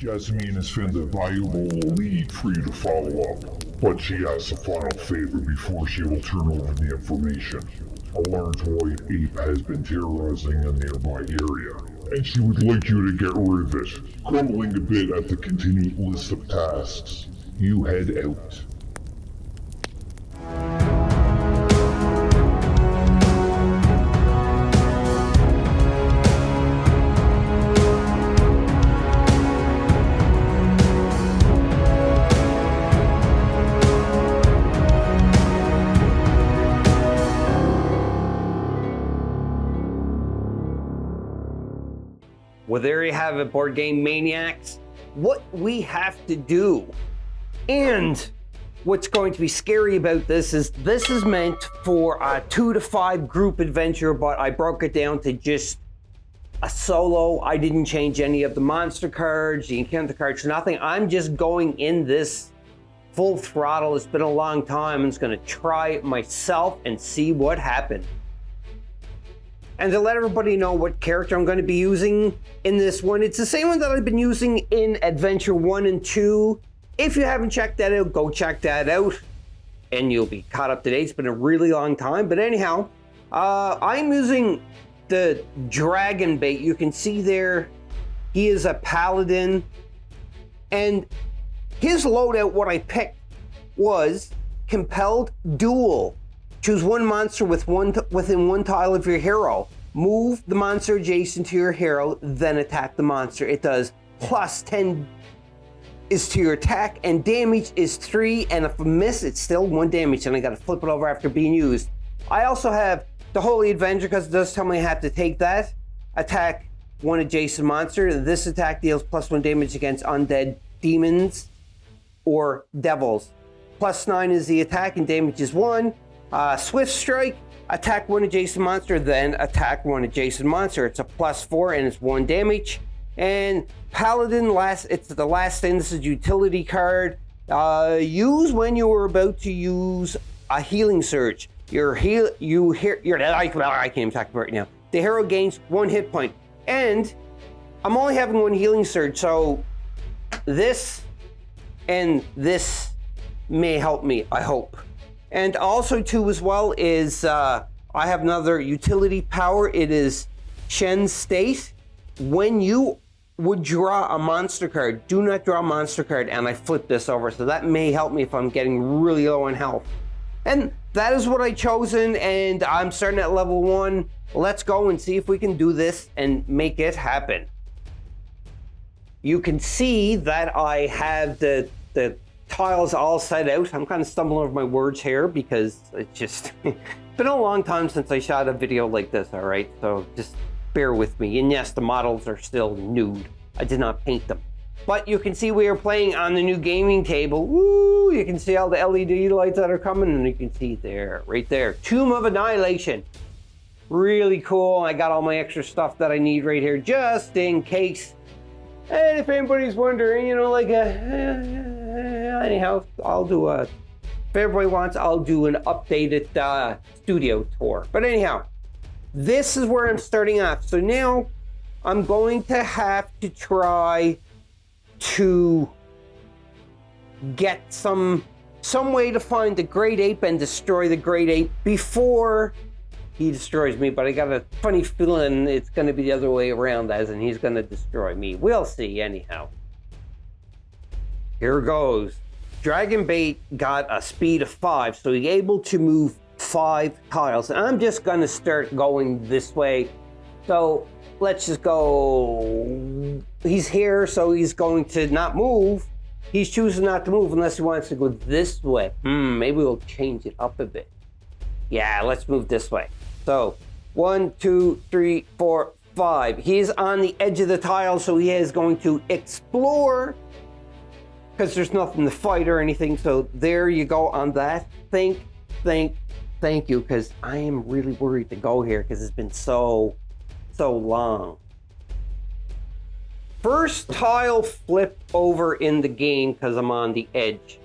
Jasmine has found a valuable lead for you to follow up, but she asks a final favor before she will turn over the information. A large white ape has been terrorizing a nearby area, and she would like you to get rid of it. Grumbling a bit at the continued list of tasks, you head out. Well, there you have it, Board Game Maniacs. What we have to do, and what's going to be scary about this is meant for a 2 to 5 group adventure, but I broke it down to just a solo. I didn't change any of the monster cards, the encounter cards, nothing. I'm just going in this full throttle. It's been a long time. I'm just going to try it myself and see what happens. And to let everybody know what character I'm going to be using in this one, it's the same one that I've been using in Adventure 1 and 2. If you haven't checked that out, go check that out, and you'll be caught up to date. It's been a really long time, but anyhow, I'm using the Dragon Bait. You can see there, he is a paladin, and his loadout, what I picked, was Compelled Duel. Choose one monster within one tile of your hero. Move the monster adjacent to your hero, then attack the monster. It does plus 10 is to your attack, and damage is 3, and if I miss, it's still 1 damage, and I gotta flip it over after being used. I also have the Holy Avenger, because it does tell me I have to take that. Attack one adjacent monster. This attack deals plus 1 damage against undead demons or devils. Plus 9 is the attack, and damage is 1. Swift Strike, attack one adjacent monster, then attack one adjacent monster. It's a plus 4 and it's 1 damage. And Paladin, it's the last thing. This is utility card. Use when you are about to use a healing surge. I can't even talk about it right now. The hero gains 1 hit point. And I'm only having 1 healing surge, so this and this may help me, I hope. And also too as well is I have another utility power. It is Shen's State. When you would draw a monster card, do not draw a monster card, and I flip this over. So that may help me if I'm getting really low on health. And that is what I chosen, and I'm starting at level 1. Let's go and see if we can do this and make it happen. You can see that I have the tiles all set out. I'm kind of stumbling over my words here because it's just been a long time since I shot a video like this, all right? So just bear with me. And yes, the models are still nude. I did not paint them. But you can see we are playing on the new gaming table. Woo! You can see all the LED lights that are coming, and you can see there, right there, Tomb of Annihilation. Really cool. I got all my extra stuff that I need right here just in case. And if anybody's wondering, you know, like anyhow, I'll do if everybody wants, I'll do an updated studio tour. But anyhow, this is where I'm starting off. So now I'm going to have to try to get some way to find the Great Ape and destroy the Great Ape before he destroys me, but I got a funny feeling it's going to be the other way around, as in he's going to destroy me. We'll see, anyhow. Here goes. Dragon Bait got a speed of 5, so he's able to move 5 tiles. And I'm just going to start going this way. So let's just go. He's here, so he's going to not move. He's choosing not to move unless he wants to go this way. Maybe we'll change it up a bit. Yeah, let's move this way. So 1, 2, 3, 4, 5. He's on the edge of the tile, so he is going to explore because there's nothing to fight or anything. So there you go on that. Thank you, because I am really worried to go here because it's been so long. First tile flip over in the game because I'm on the edge.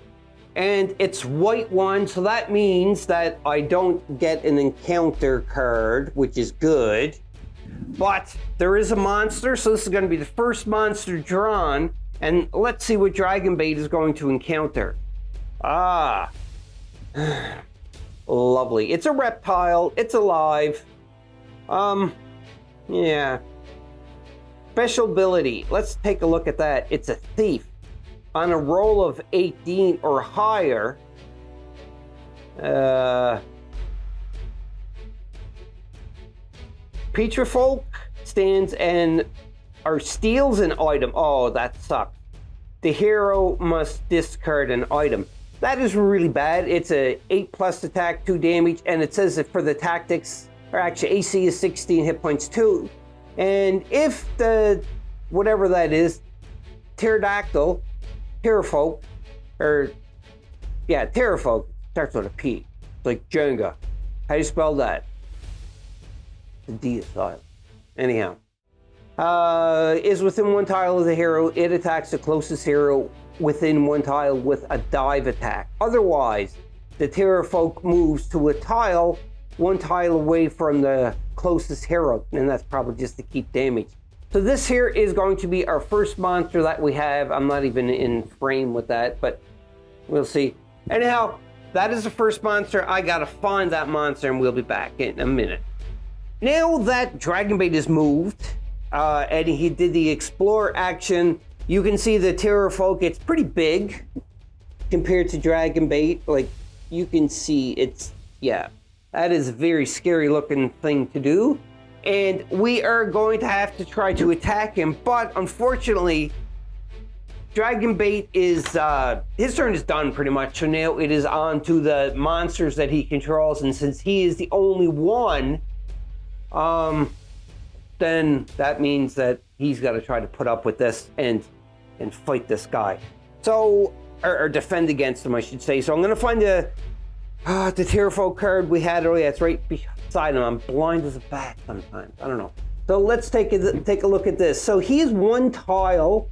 And it's white one, so that means that I don't get an encounter card, which is good. But there is a monster, so this is going to be the first monster drawn. And let's see what Dragonbait is going to encounter. Ah. Lovely. It's a reptile. It's alive. Yeah. Special ability. Let's take a look at that. It's a thief. On a roll of 18 or higher, Petrifolk stands and or steals an item. Oh, that sucks. The hero must discard an item. That is really bad. It's a 8+ attack, 2 damage, and it says that for the tactics, or actually AC is 16, hit points 2. And if the, whatever that is, pterodactyl, Terrafolk, or yeah, Terrafolk, starts with a P. It's like Jenga. How do you spell that? The D is silent. Anyhow. Is within 1 tile of the hero, it attacks the closest hero within 1 tile with a dive attack. Otherwise, the Terrafolk moves to a tile 1 tile away from the closest hero, and that's probably just to keep damage. So this here is going to be our first monster that we have. I'm not even in frame with that, but we'll see. Anyhow, that is the first monster. I gotta find that monster and we'll be back in a minute. Now that Dragonbait is moved, and he did the explore action, you can see the Terrafolk, it's pretty big compared to Dragonbait. Like, you can see it's, yeah, that is a very scary looking thing to do. And we are going to have to try to attack him, but unfortunately, Dragonbait is, his turn is done pretty much, so now it is on to the monsters that he controls, and since he is the only one, then that means that he's got to try to put up with this and fight this guy. So, or defend against him, I should say. So I'm going to find the Terrafolk card we had earlier. It's right beside him. I'm blind as a bat sometimes. I don't know. So let's take a look at this. So he's 1 tile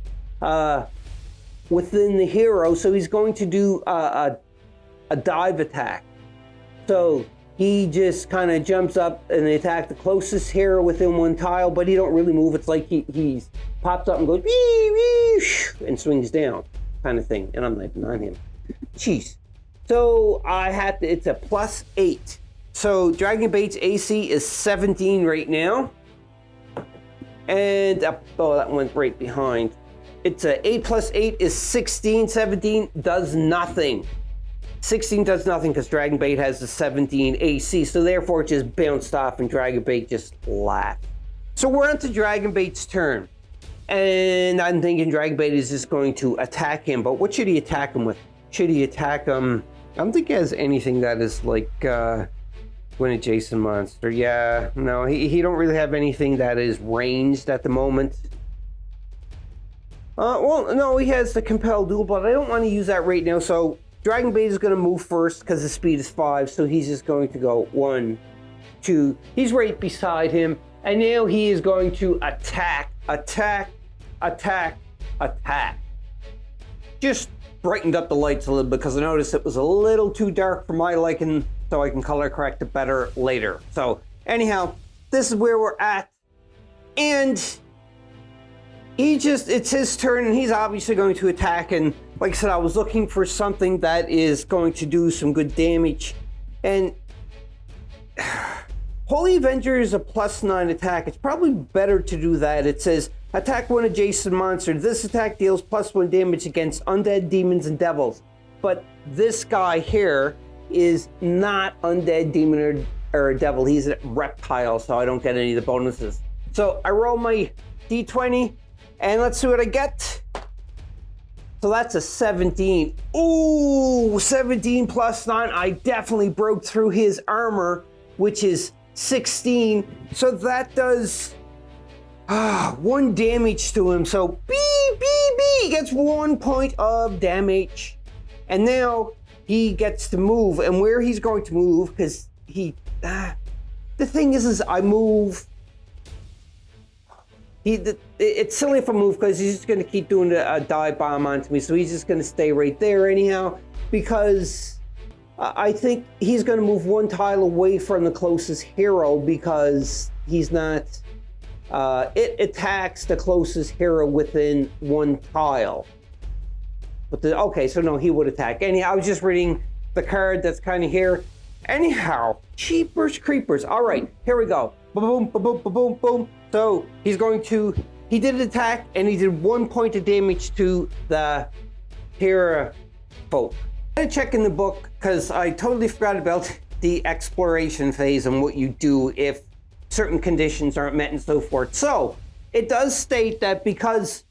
within the hero. So he's going to do a dive attack. So he just kind of jumps up and attack the closest hero within 1 tile, but he don't really move. It's like he's pops up and goes wee, wee, and swings down, kind of thing. And I'm like, not him. Jeez. So I have to. It's a +8. So Dragonbait's AC is 17 right now, and oh, that went right behind. It's a 8 + 8 is 16. 17 does nothing. 16 does nothing because Dragonbait has a 17 AC, so therefore it just bounced off and Dragonbait just laughed. So we're on to Dragonbait's turn. And I'm thinking Dragonbait is just going to attack him, but what should he attack him with? Should he attack him? I don't think he has anything that is like an adjacent monster. Yeah, no, he don't really have anything that is ranged at the moment. Well, no, he has the Compel Duel, but I don't want to use that right now, so Dragonbait is going to move first because his speed is 5, so he's just going to go 1, 2. He's right beside him, and now he is going to attack. Just brightened up the lights a little bit because I noticed it was a little too dark for my liking, so I can color correct it better later. So anyhow, this is where we're at, and it's his turn, and he's obviously going to attack. And like I said, I was looking for something that is going to do some good damage. And Holy Avenger is a +9 attack. It's probably better to do that. It says, attack 1 adjacent monster. This attack deals +1 damage against undead, demons, and devils. But this guy here is not undead, demon, or a devil. He's a reptile, so I don't get any of the bonuses. So I roll my d20. And let's see what I get. So that's a 17. Ooh, 17 + 9. I definitely broke through his armor, which is 16. So that does 1 damage to him. So he gets 1 point of damage. And now he gets to move. And where he's going to move, because the thing is I move. It's silly if I move because he's just going to keep doing a dive bomb onto me. So he's just going to stay right there anyhow, because I think he's going to move 1 tile away from the closest hero because he's not It attacks the closest hero within 1 tile. But okay, so no, he would attack. Anyhow, I was just reading the card that's kind of here. Anyhow, cheapers creepers. All right, here we go. Boom, boom, boom, boom, boom, boom. So he's going to, he did attack and he did 1 point of damage to the hero folk. I'm gonna check in the book because I totally forgot about the exploration phase and what you do if certain conditions aren't met and so forth. So it does state that because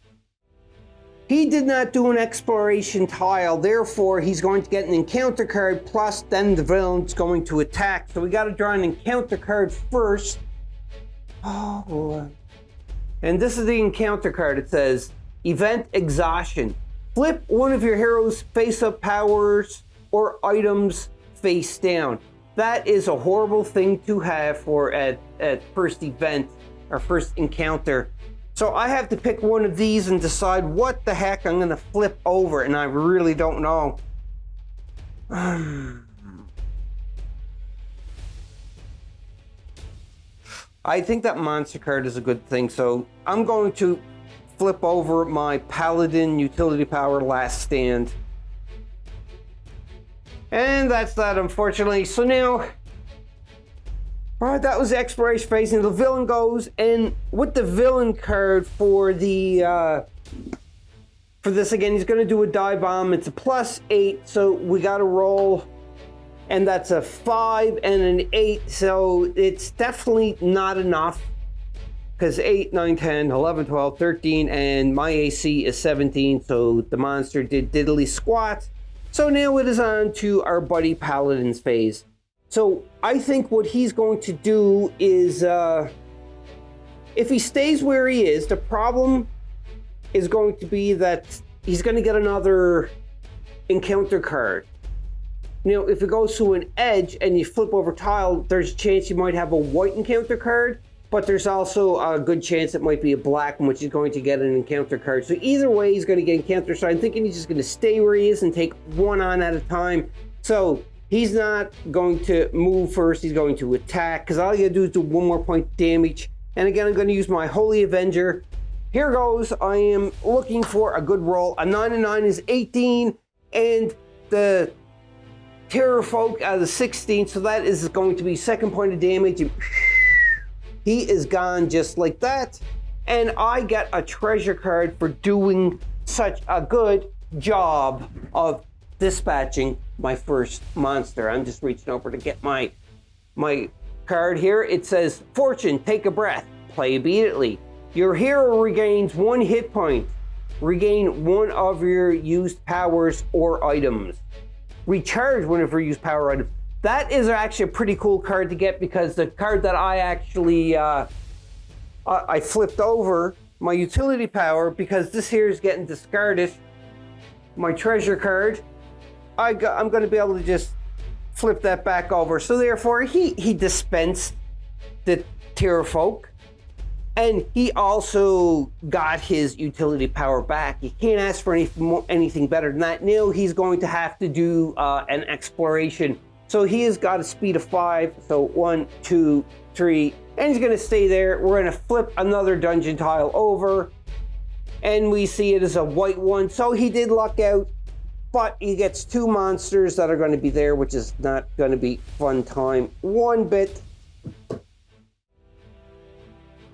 he did not do an exploration tile, therefore he's going to get an encounter card, plus then the villain's going to attack. So we got to draw an encounter card first. Oh boy. And this is the encounter card. It says Event Exhaustion. Flip one of your heroes' face-up powers or items face down. That is a horrible thing to have for at first event or first encounter. So I have to pick one of these and decide what the heck I'm gonna flip over, and I really don't know. I think that monster card is a good thing, so I'm going to flip over my Paladin Utility Power Last Stand. And that's that, unfortunately. So now, alright, that was the exploration phase, and the villain goes, and with the villain card for the for this again, he's gonna do a die bomb. It's a +8, so we gotta roll, and that's a 5 and an 8, so it's definitely not enough. Because 8, 9, 10, 11, 12, 13, and my AC is 17, so the monster did diddly squat. So now it is on to our buddy Paladin's phase. So I think what he's going to do is, if he stays where he is, the problem is going to be that he's going to get another encounter card. You know, if it goes to an edge and you flip over tile, there's a chance you might have a white encounter card, but there's also a good chance it might be a black one, which is going to get an encounter card. So either way, he's going to get encounter. So I'm thinking he's just going to stay where he is and take one on at a time. So he's not going to move first. He's going to attack, because all you got to do is do 1 more point damage. And again, I'm going to use my Holy Avenger. Here goes. I am looking for a good roll. A 9 and 9 is 18, and the Terror Folk out of the 16. So that is going to be 2nd point of damage. And he is gone just like that. And I get a treasure card for doing such a good job of dispatching my first monster. I'm just reaching over to get my card here. It says, Fortune, take a breath, play immediately. Your hero regains 1 hit point. Regain 1 of your used powers or items. Recharge one of your used power items. That is actually a pretty cool card to get, because the card that I actually I flipped over, my utility power, because this here is getting discarded, my treasure card, I'm going to be able to just flip that back over. So therefore, he dispensed the Terror Folk, and he also got his utility power back. You can't ask for anything better than that. Now he's going to have to do an exploration. So he has got a speed of 5. So 1, 2, 3, and he's going to stay there. We're going to flip another dungeon tile over, and we see it as a white one. So he did luck out, but he gets 2 monsters that are going to be there, which is not going to be fun time one bit.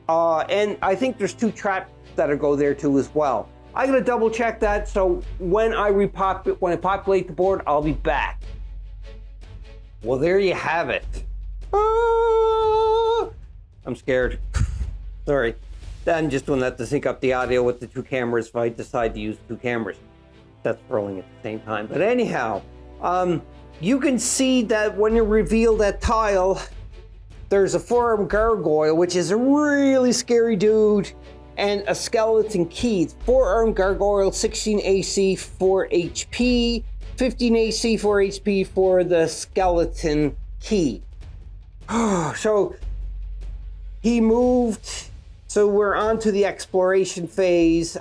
And I think there's 2 traps that go there too as well. I'm going to double check that, so when I populate the board, I'll be back. Well, there you have it. I'm scared. Sorry. I'm just doing that to sync up the audio with the 2 cameras if I decide to use 2 cameras. That's rolling at the same time. But anyhow, you can see that when you reveal that tile, there's a 4-armed gargoyle, which is a really scary dude, and a skeleton key. 4-armed gargoyle, 16 AC, 4 HP. 15 AC, 4 HP for the skeleton key. So he moved. So we're on to the exploration phase,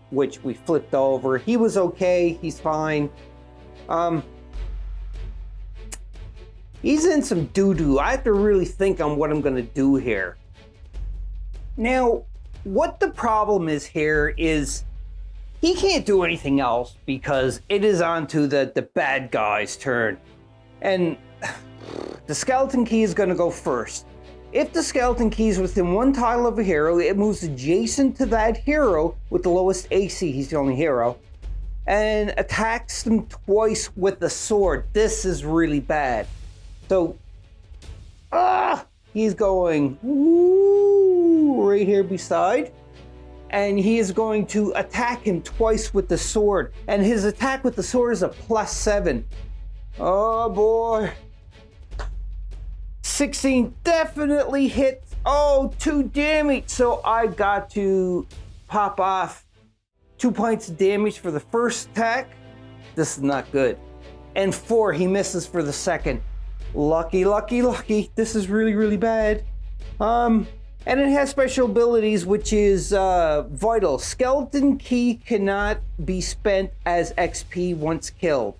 which we flipped over. He was okay. He's fine. He's in some doo-doo. I have to really think on what I'm going to do here. Now, what the problem is here is he can't do anything else because it is on to the bad guy's turn. And the skeleton key is going to go first. If the skeleton key is within one tile of a hero, it moves adjacent to that hero with the lowest AC, he's the only hero, and attacks them twice with the sword. This is really bad. So, he's going right here beside, and he is going to attack him twice with the sword. And his attack with the sword is a +7. Oh boy. 16 definitely hits. Oh, 2 damage. So I got to pop off 2 points of damage for the first attack. This is not good. And 4, he misses for the second. Lucky, lucky, lucky. This is really, really bad. And it has special abilities, which is vital. Skeleton key cannot be spent as XP once killed.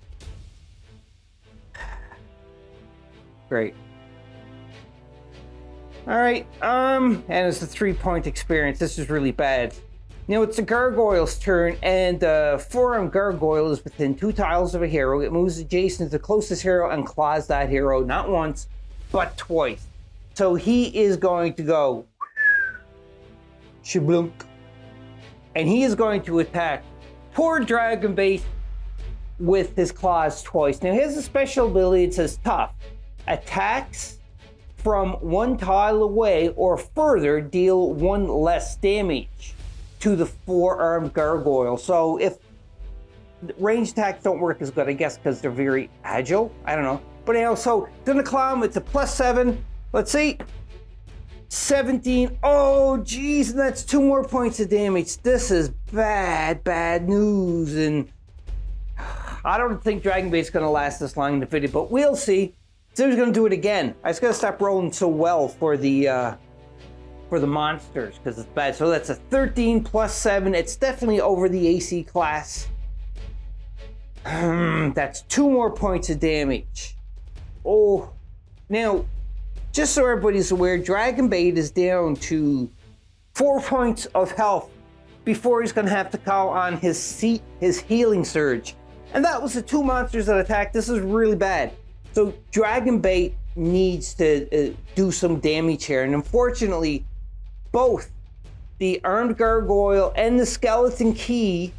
Great. All right, and it's a 3-point experience. This is really bad. Now it's the gargoyle's turn, and four-armed gargoyle is within 2 tiles of a hero. It moves adjacent to the closest hero and claws that hero, not once, but twice. So he is going to go shablunk, and he is going to attack poor Dragonbait with his claws twice. Now he has a special ability. It says tough. Attacks from 1 tile away or further deal 1 less damage to the 4-armed gargoyle. So if range attacks don't work as good, I guess because they're very agile. I don't know. But anyhow, so gonna climb. It's a +7. Let's see. 17. Oh, geez, and that's 2 more points of damage. This is bad news. And I don't think Dragonbait's gonna last this long in the video, but we'll see. So he's gonna do it again. I just gotta stop rolling so well for the monsters because it's bad. So that's a 13 +7. It's definitely over the AC class. That's 2 more points of damage. Oh, now, just so everybody's aware, Dragonbait is down to 4 points of health before he's gonna have to call on his healing surge. And that was the 2 monsters that attacked. This is really bad. So Dragonbait needs to do some damage here. And unfortunately, both the armed gargoyle and the skeleton key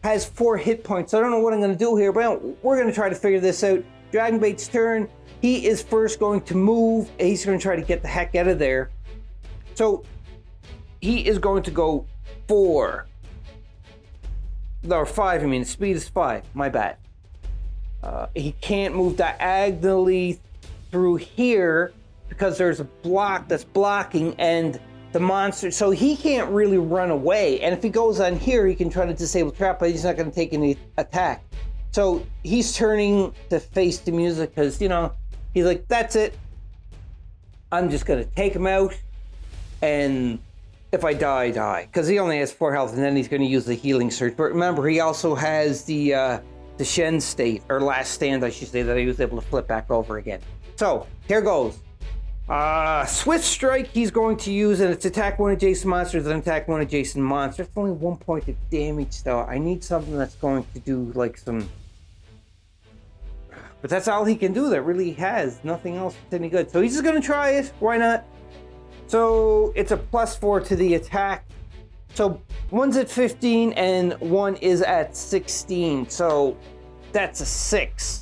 has 4 hit points. I don't know what I'm going to do here, but we're going to try to figure this out. Dragonbait's turn. He is first going to move. He's going to try to get the heck out of there. So he is going to go 4. Or 5, I mean. The speed is 5. My bad. He can't move diagonally through here because there's a block that's blocking and the monster, so he can't really run away. And if he goes on here, he can try to disable trap, but he's not going to take any attack. So he's turning to face the music because, you know, he's like, that's it. I'm just going to take him out. And if I die, I die. Because he only has 4 health, and then he's going to use the healing surge. But remember, he also has the Shen state, or last stand, I should say, that he was able to flip back over again. So, here goes. Swift Strike, he's going to use, and it's attack 1 adjacent monsters and attack 1 adjacent monster. It's only 1 point of damage, though. I need something that's going to do, like, some... But that's all he can do that really has. Nothing else that's any good. So he's just going to try it. Why not? So, it's a +4 to the attack. So, one's at 15 and one is at 16. So, that's a 6.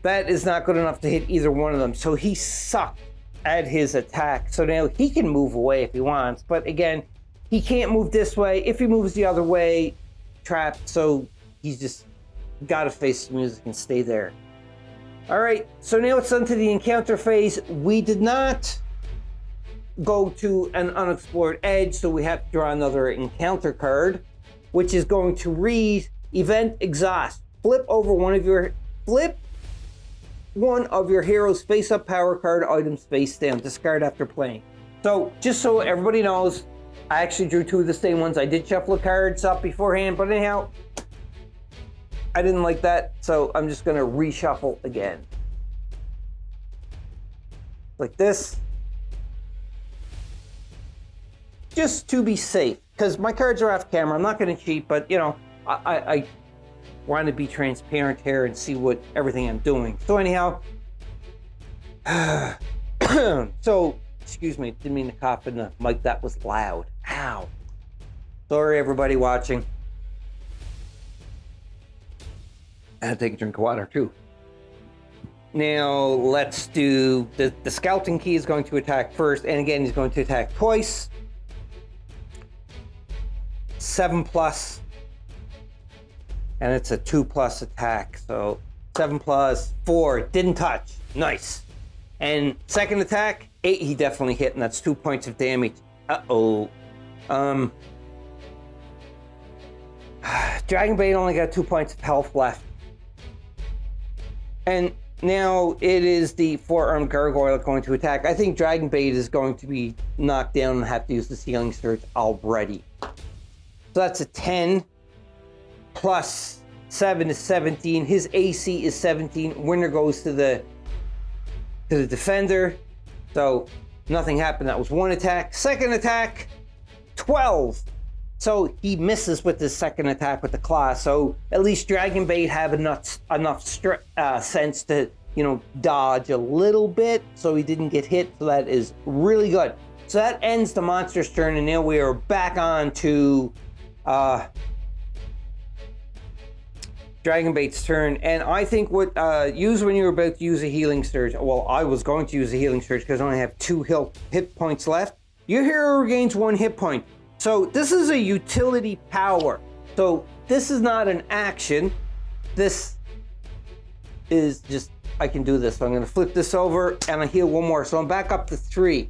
That is not good enough to hit either one of them. So he sucked at his attack. So now he can move away if he wants. But again, he can't move this way. If he moves the other way, trapped. So he's just got to face the music and stay there. All right. So now it's on to the encounter phase. We did not go to an unexplored edge. So we have to draw another encounter card, which is going to read Event Exhaust. Flip one of your hero's face-up power card items face down. Discard after playing. So, just so everybody knows, I actually drew 2 of the same ones. I did shuffle the cards up beforehand, but anyhow, I didn't like that, so I'm just going to reshuffle again. Like this. just to be safe, because my cards are off camera. I'm not going to cheat, but you know, I want to be transparent here and see what everything I'm doing. So anyhow, so excuse me, didn't mean to cough in the mic. That was loud. Ow. Sorry, everybody watching. I had to take a drink of water too. Now let's do the skeleton key is going to attack first, and again he's going to attack twice. 7+, and it's a 2+ attack. So 7+4 didn't touch. Nice. And second attack, 8. He definitely hit, and that's 2 points of damage. Dragonbait only got 2 points of health left. And now it is the 4-armed gargoyle going to attack. I think Dragonbait is going to be knocked down and have to use the Healing Surge already. So that's a 10 plus 7 is 17. His AC is 17. Winner goes to the defender. So nothing happened. That was one attack. Second attack, 12. So he misses with his second attack with the claw. So at least Dragonbait have enough sense to, you know, dodge a little bit, so he didn't get hit. So that is really good. So that ends the monster's turn, and now we are back on to Dragonbait's turn. And I think what use when you're about to use a Healing Surge. Well, I was going to use a Healing Surge because I only have 2 hit points left. Your hero regains 1 hit point. So this is a utility power. So this is not an action. This is just, I can do this. So I'm going to flip this over and I heal 1 more. So I'm back up to 3.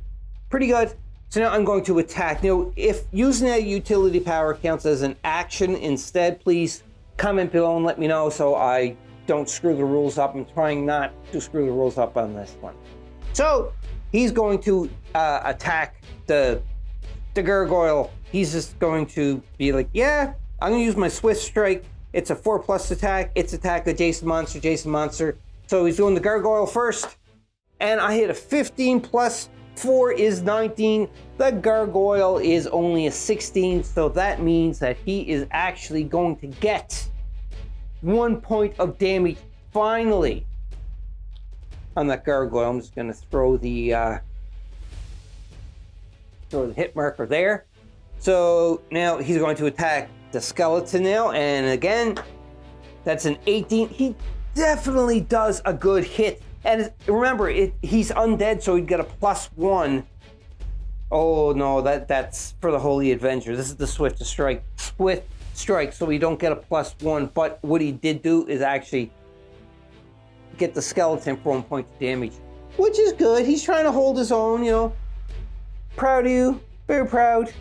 Pretty good. So now I'm going to attack. Now, if using that utility power counts as an action instead, please comment below and let me know so I don't screw the rules up. I'm trying not to screw the rules up on this one. So he's going to attack the gargoyle. He's just going to be like, yeah, I'm going to use my Swift Strike. It's a 4+ attack. It's attack adjacent monster. So he's doing the gargoyle first. And I hit a 15 plus 4 is 19. The gargoyle is only a 16. So that means that he is actually going to get 1 point of damage finally on that gargoyle. I'm just going to throw the hit marker there. So now he's going to attack the skeleton now, and again, that's an 18. He definitely does a good hit. And remember, he's undead, so he'd get a +1. Oh no, that's for the Holy Avenger. This is the Swift Strike. So we don't get a +1. But what he did do is actually get the skeleton for 1 point of damage, which is good. He's trying to hold his own, you know. Proud of you, very proud.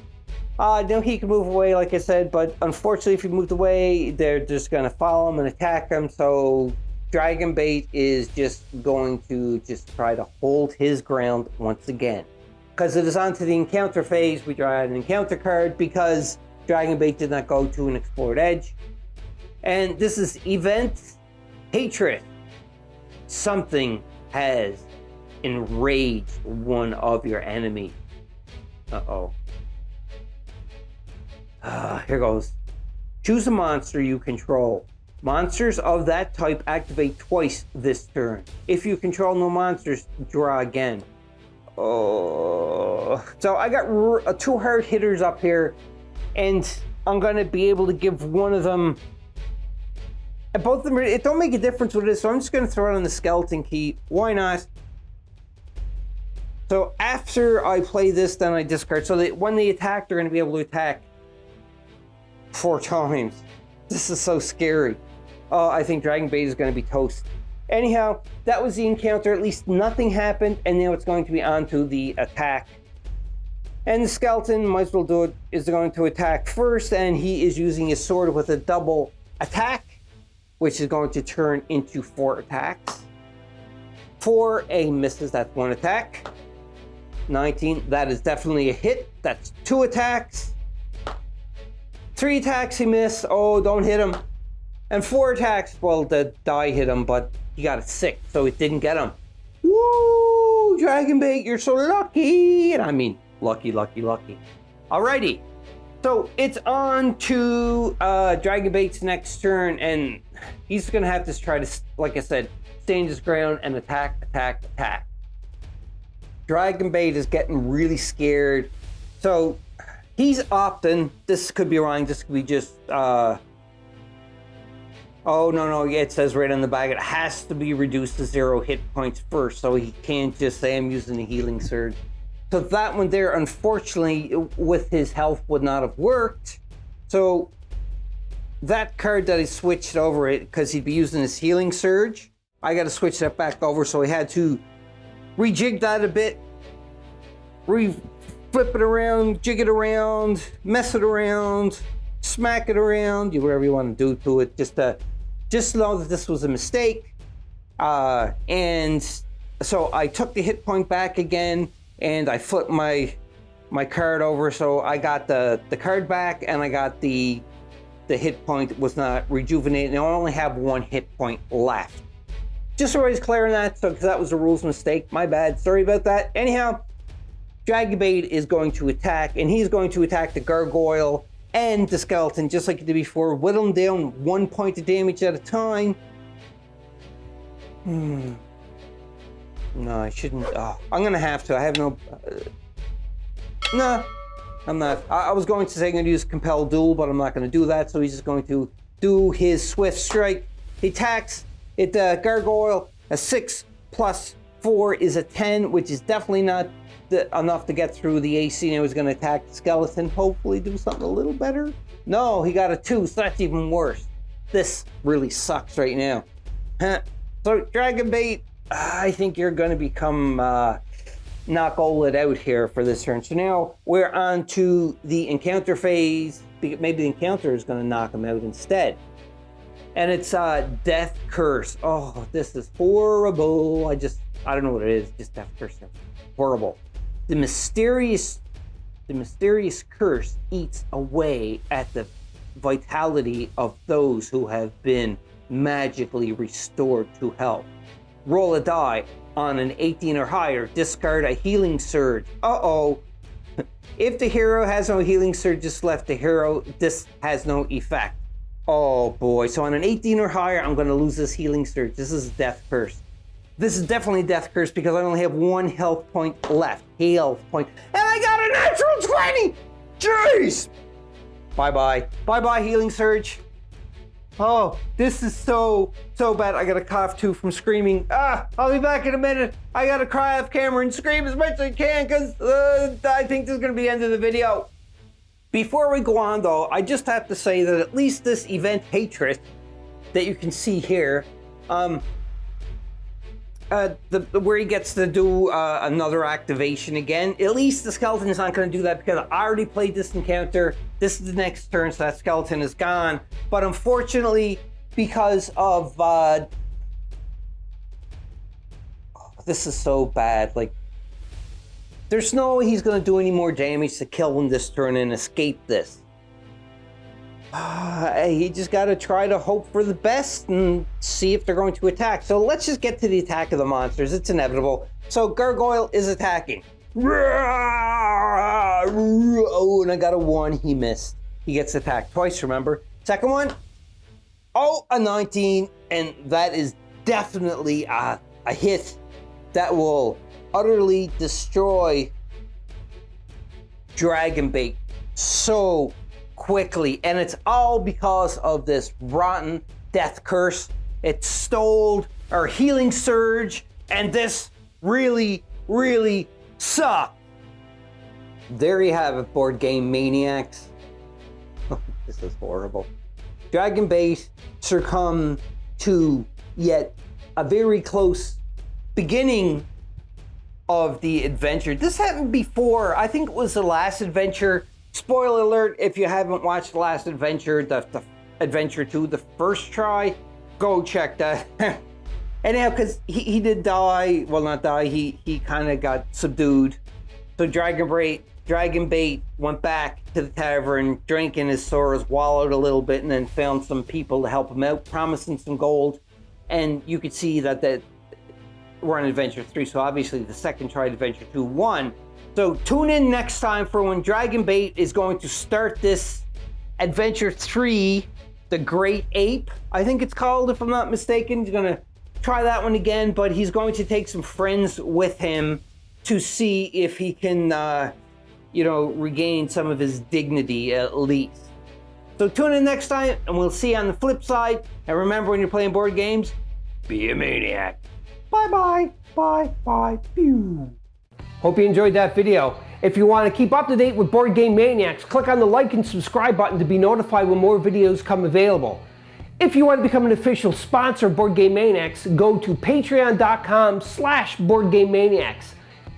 No, he can move away, like I said, but unfortunately, if he moved away, they're just going to follow him and attack him. So Dragonbait is just going to just try to hold his ground once again. Because it is on to the encounter phase, we draw an encounter card because Dragonbait did not go to an explored edge. And this is Event Hatred. Something has enraged one of your enemies. Uh-oh. Here goes. Choose a monster you control. Monsters of that type activate twice this turn. If you control no monsters, draw again. Oh. So I got 2 hard hitters up here, and I'm going to be able to give one of them... And both of them, it don't make a difference with this, so I'm just going to throw it on the skeleton key. Why not? So after I play this, then I discard. So that when they attack, they're going to be able to attack 4 times. This is so scary. Oh, I think Dragonbait is going to be toast. Anyhow, that was the encounter. At least nothing happened, and now it's going to be on to the attack. And the skeleton, might as well do it, is going to attack first, and he is using his sword with a double attack, which is going to turn into 4 attacks. 4, a misses, that's 1 attack. 19, that is definitely a hit. That's 2 attacks. 3 attacks, he missed. Oh, don't hit him. And 4 attacks, well, the die hit him, but he got a 6, so it didn't get him. Woo! Dragonbait, you're so lucky! And I mean, lucky. Alrighty. So it's on to Dragonbait's next turn, and he's gonna have to try to, like I said, stand his ground and attack. Dragonbait is getting really scared. So he's opting, this could be wrong, this could be just, oh no, yeah, it says right on the back, it has to be reduced to 0 hit points first, so he can't just say I'm using a healing surge. So that one there, unfortunately, with his health would not have worked. So that card that he switched over it, because he'd be using his healing surge, I got to switch that back over, so he had to rejig that a bit, flip it around, jig it around, mess it around, smack it around, whatever you want to do to it, just know that this was a mistake. And so I took the hit point back again, and I flipped my card over, so I got the card back, and I got the hit point was not rejuvenated, and I only have 1 hit point left. Just so I was clear on that, so because that was a rules mistake, my bad, sorry about that. Anyhow, Dragonbait is going to attack, and he's going to attack the gargoyle and the skeleton, just like he did before, whittle him down 1 point of damage at a time. No, I shouldn't. Oh, I'm gonna have to. I have no. No, I'm not. I was going to say I'm gonna use Compel Duel, but I'm not gonna do that. So he's just going to do his Swift Strike. He attacks it. Gargoyle. A 6 plus 4 is a 10, which is definitely not enough to get through the AC. Now he's gonna attack the skeleton. Hopefully, do something a little better. No, he got a 2, so that's even worse. This really sucks right now. So Dragonbait, I think you're going to become knock all it out here for this turn. So now we're on to the encounter phase. Maybe the encounter is going to knock him out instead. And it's Death Curse. Oh, this is horrible. I don't know what it is. Just Death Curse. Horrible. The mysterious curse eats away at the vitality of those who have been magically restored to health. Roll a die. On an 18 or higher, discard a healing surge. Uh-oh. If the hero has no healing surges left, this has no effect. Oh boy. So on an 18 or higher, I'm going to lose this healing surge. This is Death Curse. This is definitely Death Curse because I only have 1 health point left. Health point. And I got a natural 20! Jeez! Bye-bye. Bye-bye, healing surge. Oh, this is so bad. I got a cough too from screaming. I'll be back in a minute. I gotta cry off camera and scream as much as I can because I think this is gonna be the end of the video. Before we go on though, I just have to say that at least this event hatred that you can see here, where he gets to do another activation again. At least the skeleton is not going to do that because I already played this encounter. This is the next turn, so that skeleton is gone. But unfortunately, because of this is so bad. Like, there's no way he's going to do any more damage to kill him this turn and escape this. He just got to try to hope for the best and see if they're going to attack. So let's just get to the attack of the monsters. It's inevitable. So Gargoyle is attacking. Oh, and I got a 1. He missed. He gets attacked twice, remember? Second one. Oh, a 19. And that is definitely a hit that will utterly destroy Dragonbait so quickly, and it's all because of this rotten Death Curse. It stole our healing surge, and this really sucked. There you have it, Board Game Maniacs. This is horrible. Dragonbait succumbed to yet a very close beginning of the adventure. This happened before. I think it was the last adventure. Spoiler alert, if you haven't watched the last adventure, the Adventure 2, the first try, go check that. Anyhow, because he did die, well not die, he kind of got subdued. So Dragonbait went back to the tavern, drinking his sorrows, wallowed a little bit, and then found some people to help him out, promising some gold. And you could see that we're on Adventure 3, so obviously the second try, Adventure 2, won. So tune in next time for when Dragon Bait is going to start this Adventure 3, The Great Ape, I think it's called, if I'm not mistaken. He's gonna try that one again, but he's going to take some friends with him to see if he can, regain some of his dignity at least. So tune in next time, and we'll see you on the flip side. And remember, when you're playing board games, be a maniac. Bye-bye. Bye-bye. Pew. Hope you enjoyed that video. If you want to keep up to date with Board Game Maniacs, click on the like and subscribe button to be notified when more videos come available. If you want to become an official sponsor of Board Game Maniacs, go to patreon.com/BoardGameManiacs.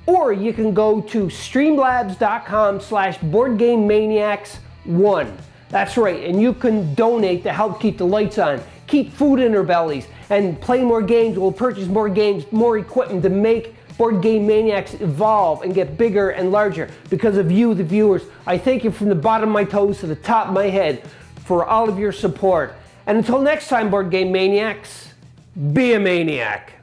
Or you can go to streamlabs.com/BoardGameManiacs1. That's right, and you can donate to help keep the lights on, keep food in our bellies, and play more games. We'll purchase more games, more equipment to make Board Game Maniacs evolve and get bigger and larger because of you, the viewers. I thank you from the bottom of my toes to the top of my head for all of your support. And until next time, Board Game Maniacs, be a maniac.